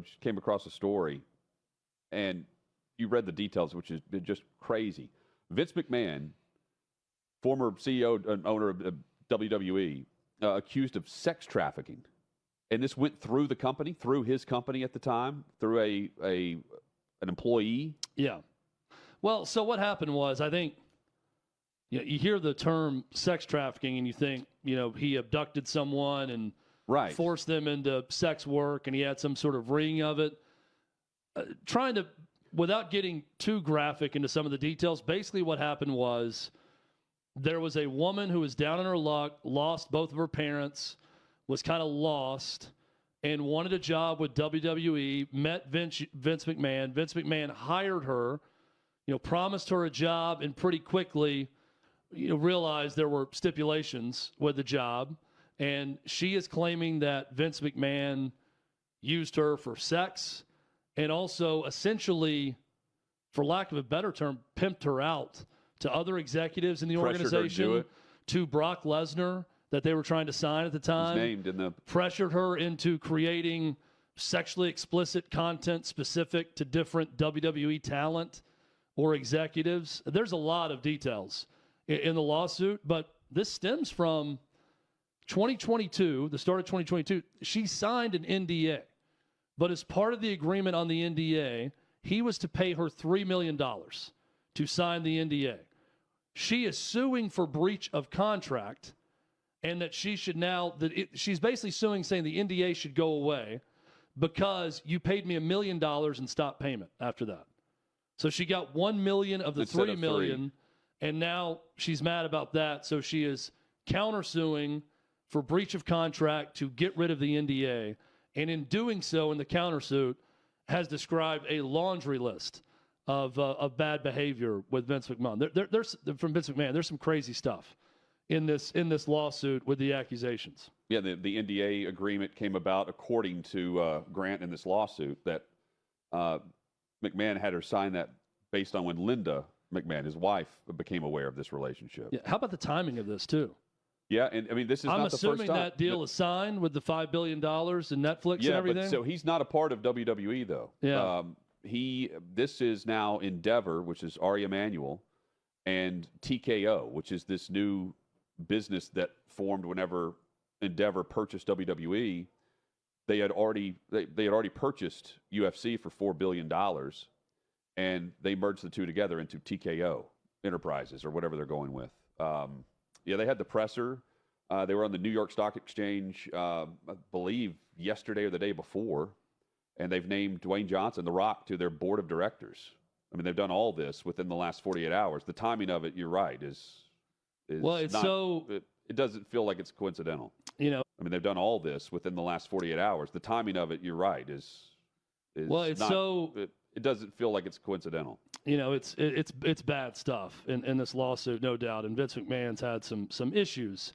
college, came across a story, and you read the details, which is just crazy. Vince McMahon, former CEO and owner of WWE, accused of sex trafficking. And this went through the company, through his company at the time, through an employee. Yeah. Well, so what happened was, I think, you hear the term sex trafficking and you think, he abducted someone and forced them into sex work and he had some sort of ring of it. Without getting too graphic into some of the details, basically what happened was there was a woman who was down on her luck, lost both of her parents, was kind of lost, and wanted a job with WWE, met Vince McMahon. Vince McMahon hired her, promised her a job, and pretty quickly, realized there were stipulations with the job. And she is claiming that Vince McMahon used her for sex and also essentially, for lack of a better term, pimped her out to other executives in the organization, to Brock Lesnar, that they were trying to sign at the time. He's named in the... Pressured her into creating sexually explicit content specific to different WWE talent or executives. There's a lot of details in the lawsuit, but this stems from 2022, the start of 2022. She signed an NDA, but as part of the agreement on the NDA, he was to pay her $3 million to sign the NDA. She is suing for breach of contract, and that she should now, she's basically suing, saying the NDA should go away because you paid me $1 million and stopped payment after that. So she got $1 million of the $3 million, and now she's mad about that. So she is countersuing for breach of contract to get rid of the NDA. And in doing so, in the countersuit, has described a laundry list of bad behavior with Vince McMahon. There's from Vince McMahon. There's some crazy stuff in this lawsuit with the accusations. Yeah, the NDA agreement came about according to Grant in this lawsuit that McMahon had her sign that based on when Linda McMahon, his wife, became aware of this relationship. Yeah, how about the timing of this too? Yeah, and I mean, this is not the first time. I'm assuming that deal is signed with the $5 billion and Netflix and everything. But so he's not a part of WWE though. Yeah. This is now Endeavor, which is Ari Emanuel, and TKO, which is this new business that formed whenever Endeavor purchased WWE. They had already purchased UFC for $4 billion, and they merged the two together into TKO Enterprises or whatever they're going with. Yeah, they had the presser. They were on the New York Stock Exchange, I believe, yesterday or the day before, and they've named Dwayne Johnson, The Rock, to their board of directors. I mean, they've done all this within the last 48 hours. The timing of it, you're right, is well, it's not, so... It doesn't feel like it's coincidental. You know, I mean, they've done all this within the last 48 hours. The timing of it, you're right, is well, it's not, so... It doesn't feel like it's coincidental. You know, it's bad stuff in this lawsuit, no doubt. And Vince McMahon's had some issues